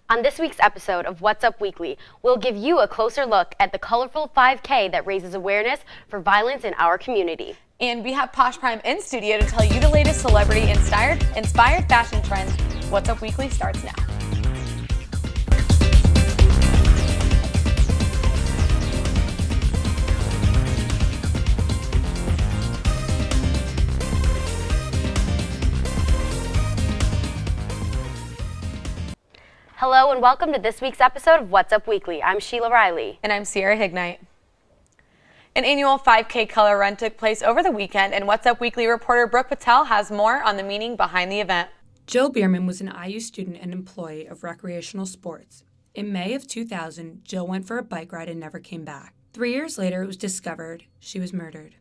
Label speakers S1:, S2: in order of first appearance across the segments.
S1: On this week's episode of What's Up Weekly, we'll give you a closer look at the colorful 5K that raises awareness for violence in our community.
S2: And we have Posh Prime in studio to tell you the latest celebrity-inspired fashion trends. What's Up Weekly starts now.
S1: Hello and welcome to this week's episode of What's Up Weekly. I'm Sheila Riley.
S2: And I'm Sierra Hignite. An annual 5K color run took place over the weekend, and What's Up Weekly reporter Brooke Patel has more on the meaning behind the event.
S3: Jill Bierman was an IU student and employee of recreational sports. In May of 2000, Jill went for a bike ride and never came back. 3 years later, it was discovered she was murdered.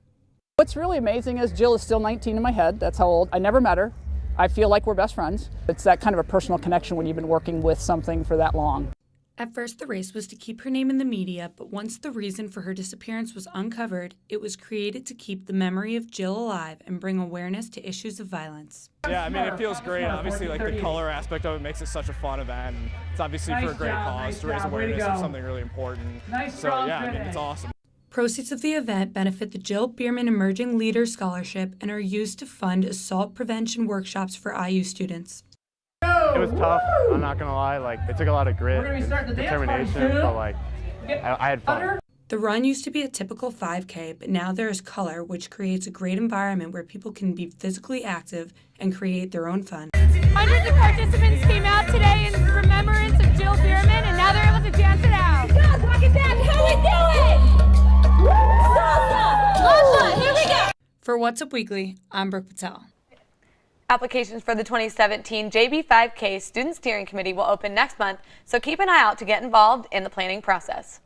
S4: What's really amazing is Jill is still 19 in my head. That's how old. I never met her. I feel like we're best friends. It's that kind of a personal connection when you've been working with something for that long.
S3: At first, the race was to keep her name in the media, but once the reason for her disappearance was uncovered, it was created to keep the memory of Jill alive and bring awareness to issues of violence.
S5: Yeah, I mean, it feels great. Obviously, like the color aspect of it makes it such a fun event. It's obviously for a great cause to raise awareness of something really important. So yeah, I mean, it's awesome.
S3: Proceeds of the event benefit the Jill Bierman Emerging Leaders Scholarship and are used to fund assault prevention workshops for IU students.
S6: It was tough, I'm not gonna lie. Like, it took a lot of grit and determination, but like, I had fun.
S3: The run used to be a typical 5K, but now there is color, which creates a great environment where people can be physically active and create their own fun.
S7: Hundreds of participants came out today in remembrance of Jill Bierman, and now they're able to dance it out. Guys, look at that! How we do it? Salsa! Here we go!
S3: For What's Up Weekly, I'm Brooke Patel.
S2: Applications for the 2017 JB5K Student Steering Committee will open next month, so keep an eye out to get involved in the planning process.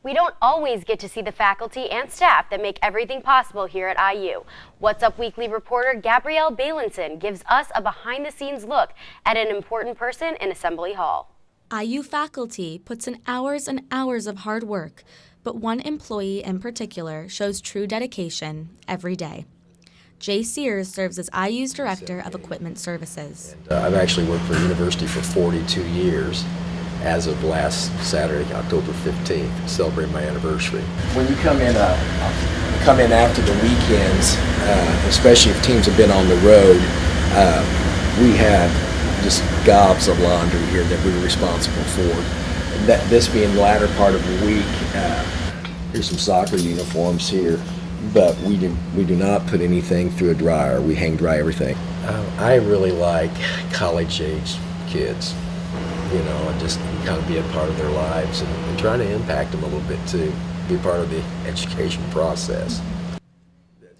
S1: We don't always get to see the faculty and staff that make everything possible here at IU. What's Up Weekly reporter Gabrielle Balinson gives us a behind-the-scenes look at an important person in Assembly Hall.
S8: IU faculty puts in hours and hours of hard work, but one employee in particular shows true dedication every day. Jay Sears serves as IU's Director of Equipment Services.
S9: I've actually worked for the university for 42 years as of last Saturday, October 15th, celebrating my anniversary. When you come in after the weekends, especially if teams have been on the road, we have just gobs of laundry here that we're responsible for. This being the latter part of the week, here's some soccer uniforms here. But we do not put anything through a dryer. We hang dry everything. I really like college-age kids, you know, and just kind of be a part of their lives and try to impact them a little bit too, be part of the education process.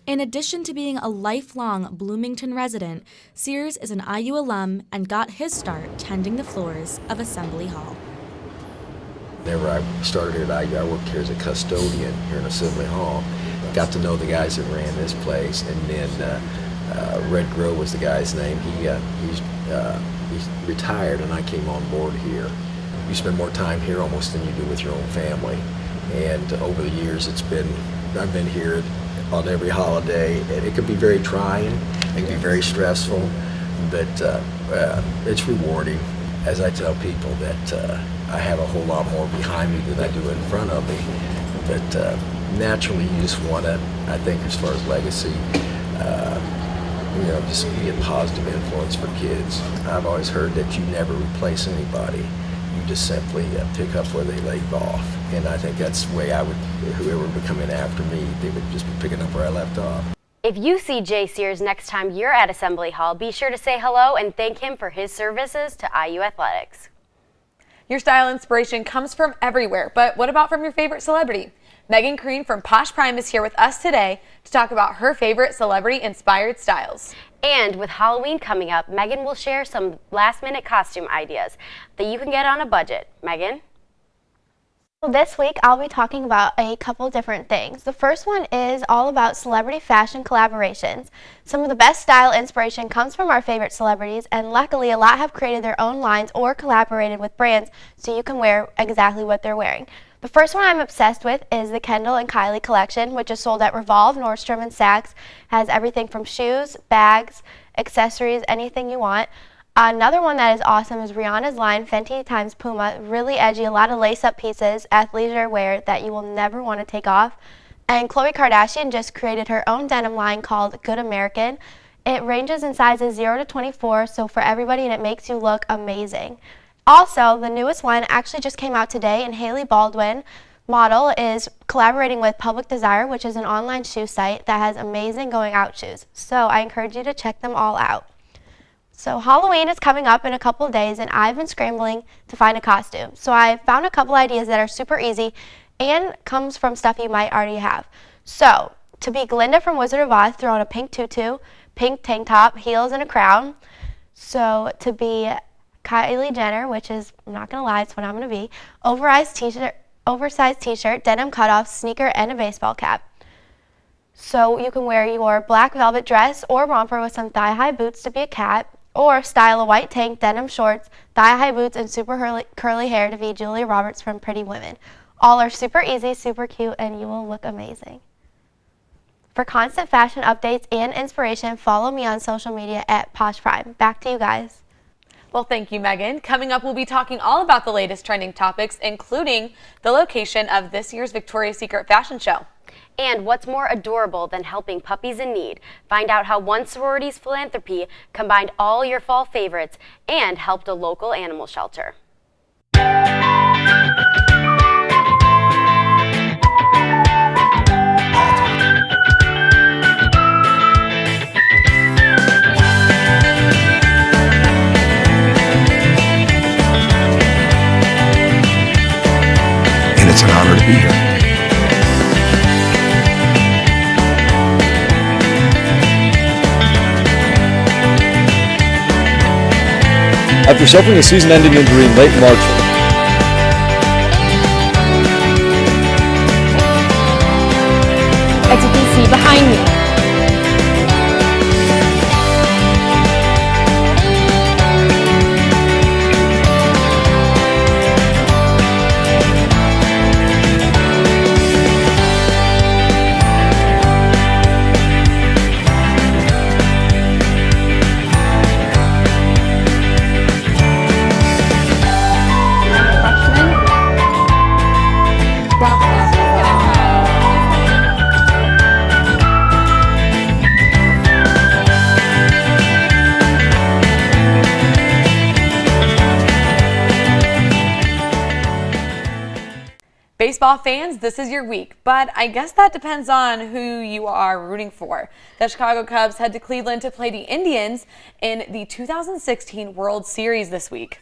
S8: In addition to being a lifelong Bloomington resident, Sears is an IU alum and got his start tending the floors of Assembly Hall.
S9: Whenever I started here at IU, I worked here as a custodian here in Assembly Hall. Got to know the guys that ran this place, and then Red Grove was the guy's name. He's retired, and I came on board here. You spend more time here almost than you do with your own family, and over the years I've been here on every holiday, and it can be very trying, it can be very stressful, but it's rewarding. As I tell people that I have a whole lot more behind me than I do in front of me, but naturally you just want to, I think as far as legacy, just be a positive influence for kids. I've always heard that you never replace anybody. You just simply pick up where they leave off. And I think that's the way whoever would come in after me, they would just be picking up where I left off.
S1: If you see Jay Sears next time you're at Assembly Hall, be sure to say hello and thank him for his services to IU athletics.
S2: Your style inspiration comes from everywhere, but what about from your favorite celebrity? Megan Crean from Posh Prime is here with us today to talk about her favorite celebrity-inspired styles.
S1: And with Halloween coming up, Megan will share some last-minute costume ideas that you can get on a budget. Megan?
S10: Well, this week I'll be talking about a couple different things. The first one is all about celebrity fashion collaborations. Some of the best style inspiration comes from our favorite celebrities, and luckily a lot have created their own lines or collaborated with brands so you can wear exactly what they're wearing. The first one I'm obsessed with is the Kendall and Kylie collection, which is sold at Revolve, Nordstrom, and Saks. Has everything from shoes, bags, accessories, anything you want. Another one that is awesome is Rihanna's line Fenty x Puma. Really edgy, a lot of lace-up pieces, athleisure wear that you will never want to take off. And Khloe Kardashian just created her own denim line called Good American. It ranges in sizes 0 to 24, so for everybody, and it makes you look amazing. Also, the newest one actually just came out today, and Hailey Baldwin, model, is collaborating with Public Desire, which is an online shoe site that has amazing going out shoes. So I encourage you to check them all out. So Halloween is coming up in a couple of days, and I've been scrambling to find a costume. So I found a couple ideas that are super easy and comes from stuff you might already have. So to be Glinda from Wizard of Oz, throw on a pink tutu, pink tank top, heels, and a crown. So to be Kylie Jenner, which is, I'm not going to lie, it's what I'm going to be, oversized t-shirt, denim cutoffs, sneaker, and a baseball cap. So you can wear your black velvet dress or romper with some thigh-high boots to be a cat, or style a white tank, denim shorts, thigh-high boots, and super curly hair to be Julia Roberts from Pretty Women. All are super easy, super cute, and you will look amazing. For constant fashion updates and inspiration, follow me on social media at Posh Prime. Back to you guys.
S2: Well, thank you, Megan. Coming up, we'll be talking all about the latest trending topics, including the location of this year's Victoria's Secret fashion show.
S1: And what's more adorable than helping puppies in need? Find out how one sorority's philanthropy combined all your fall favorites and helped a local animal shelter.
S11: And it's an honor to be here.
S12: After suffering a season-ending injury in late March,
S7: as you can see behind me.
S2: Baseball fans, this is your week, but I guess that depends on who you are rooting for. The Chicago Cubs head to Cleveland to play the Indians in the 2016 World Series this week.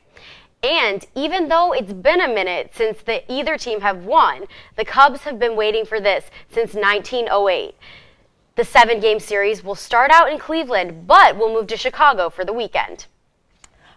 S1: And even though it's been a minute since either team have won, the Cubs have been waiting for this since 1908. The 7-game series will start out in Cleveland, but will move to Chicago for the weekend.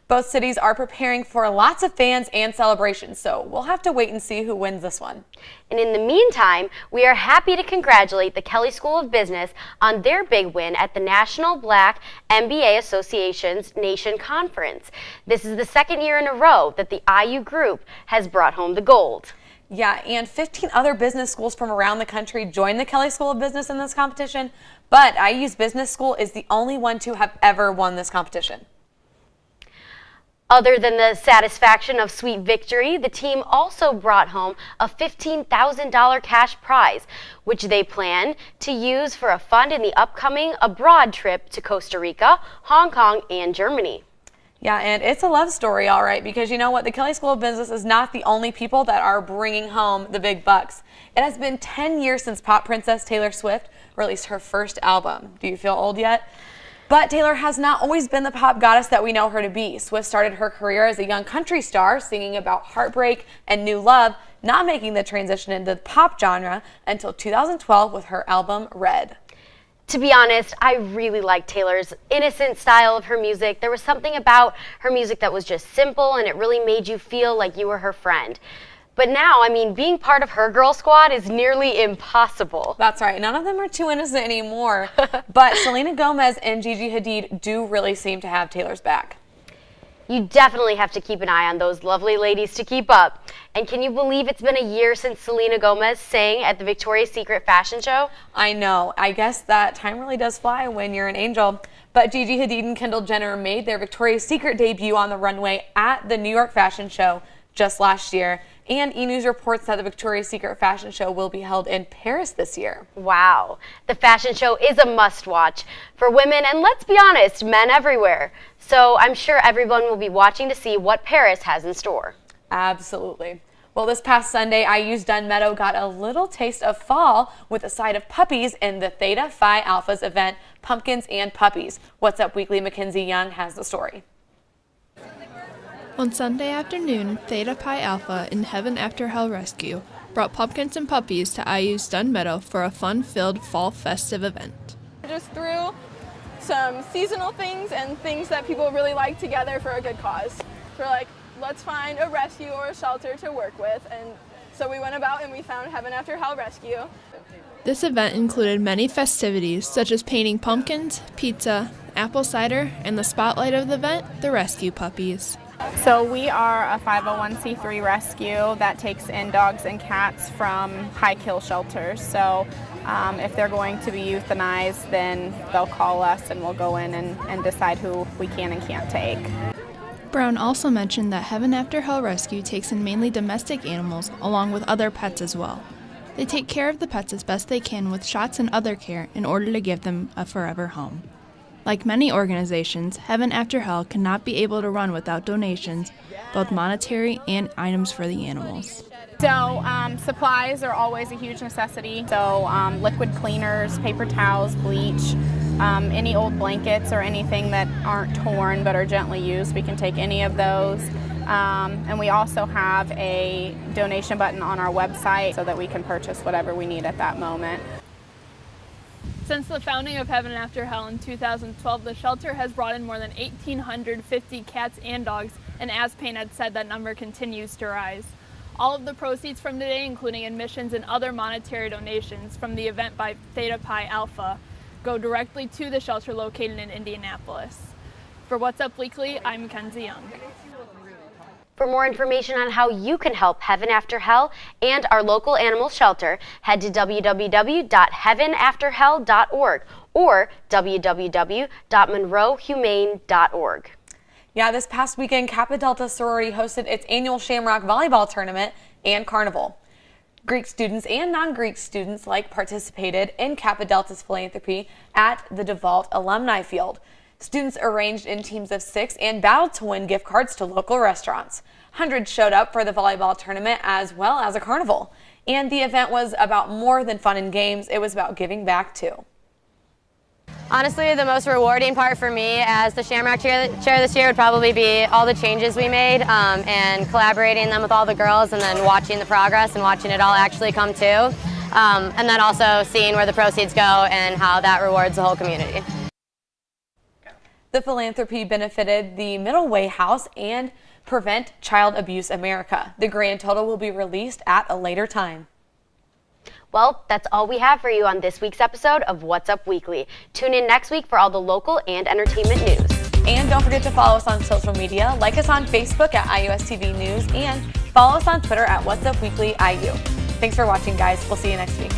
S2: Both cities are preparing for lots of fans and celebrations, so we'll have to wait and see who wins this one.
S1: And in the meantime, we are happy to congratulate the Kelley School of Business on their big win at the National Black MBA Association's Nation Conference. This is the second year in a row that the IU group has brought home the gold.
S2: Yeah, and 15 other business schools from around the country joined the Kelley School of Business in this competition, but IU's business school is the only one to have ever won this competition.
S1: Other than the satisfaction of sweet victory, the team also brought home a $15,000 cash prize, which they plan to use for a fund in the upcoming abroad trip to Costa Rica, Hong Kong, and Germany.
S2: Yeah, and it's a love story, all right, because you know what? The Kelley School of Business is not the only people that are bringing home the big bucks. It has been 10 years since pop princess Taylor Swift released her first album. Do you feel old yet? But Taylor has not always been the pop goddess that we know her to be. Swift started her career as a young country star, singing about heartbreak and new love, not making the transition into the pop genre until 2012 with her album Red.
S1: To be honest, I really like Taylor's innocent style of her music. There was something about her music that was just simple, and it really made you feel like you were her friend. But now, I mean, being part of her girl squad is nearly impossible.
S2: That's right. None of them are too innocent anymore. But Selena Gomez and Gigi Hadid do really seem to have Taylor's back.
S1: You definitely have to keep an eye on those lovely ladies to keep up. And can you believe it's been a year since Selena Gomez sang at the Victoria's Secret fashion show?
S2: I know. I guess that time really does fly when you're an angel. But Gigi Hadid and Kendall Jenner made their Victoria's Secret debut on the runway at the New York Fashion Show just last year. And E! News reports that the Victoria's Secret fashion show will be held in Paris this year.
S1: Wow. The fashion show is a must-watch for women and, let's be honest, men everywhere. So I'm sure everyone will be watching to see what Paris has in store.
S2: Absolutely. Well, this past Sunday, IU's Dunn Meadow got a little taste of fall with a side of puppies in the Theta Phi Alpha's event, Pumpkins and Puppies. What's Up Weekly Mackenzie Young has the story.
S11: On Sunday afternoon, Theta Pi Alpha and Heaven After Hell Rescue brought pumpkins and puppies to IU's Dunn Meadow for a fun-filled fall festive event.
S13: Just threw some seasonal things and things that people really like together for a good cause. We're like, let's find a rescue or a shelter to work with, and so we went about and we found Heaven After Hell Rescue.
S11: This event included many festivities such as painting pumpkins, pizza, apple cider, and the spotlight of the event, the rescue puppies.
S14: So we are a 501c3 rescue that takes in dogs and cats from high kill shelters. So if they're going to be euthanized, then they'll call us and we'll go in and decide who we can and can't take.
S11: Brown also mentioned that Heaven After Hell Rescue takes in mainly domestic animals along with other pets as well. They take care of the pets as best they can with shots and other care in order to give them a forever home. Like many organizations, Heaven After Hell cannot be able to run without donations, both monetary and items for the animals.
S14: So supplies are always a huge necessity. So liquid cleaners, paper towels, bleach, any old blankets or anything that aren't torn but are gently used, we can take any of those. And we also have a donation button on our website so that we can purchase whatever we need at that moment.
S13: Since the founding of Heaven After Hell in 2012, the shelter has brought in more than 1,850 cats and dogs, and as Payne had said, that number continues to rise. All of the proceeds from today, including admissions and other monetary donations from the event by Theta Pi Alpha, go directly to the shelter located in Indianapolis. For What's Up Weekly, I'm Mackenzie Young.
S1: For more information on how you can help Heaven After Hell and our local animal shelter, head to www.heavenafterhell.org or www.monroehumane.org.
S2: Yeah, this past weekend, Kappa Delta Sorority hosted its annual Shamrock Volleyball Tournament and Carnival. Greek students and non-Greek students alike participated in Kappa Delta's philanthropy at the DeVault Alumni Field. Students arranged in teams of 6 and battled to win gift cards to local restaurants. Hundreds showed up for the volleyball tournament as well as a carnival. And the event was about more than fun and games. It was about giving back too.
S15: Honestly, the most rewarding part for me as the Shamrock chair this year would probably be all the changes we made and collaborating them with all the girls and then watching the progress and watching it all actually come to. And then also seeing where the proceeds go and how that rewards the whole community.
S2: The philanthropy benefited the Middle Way House and Prevent Child Abuse America. The grand total will be released at a later time.
S1: Well, that's all we have for you on this week's episode of What's Up Weekly. Tune in next week for all the local and entertainment news.
S2: And don't forget to follow us on social media, like us on Facebook at IUSTV News, and follow us on Twitter at What's Up Weekly IU. Thanks for watching, guys. We'll see you next week.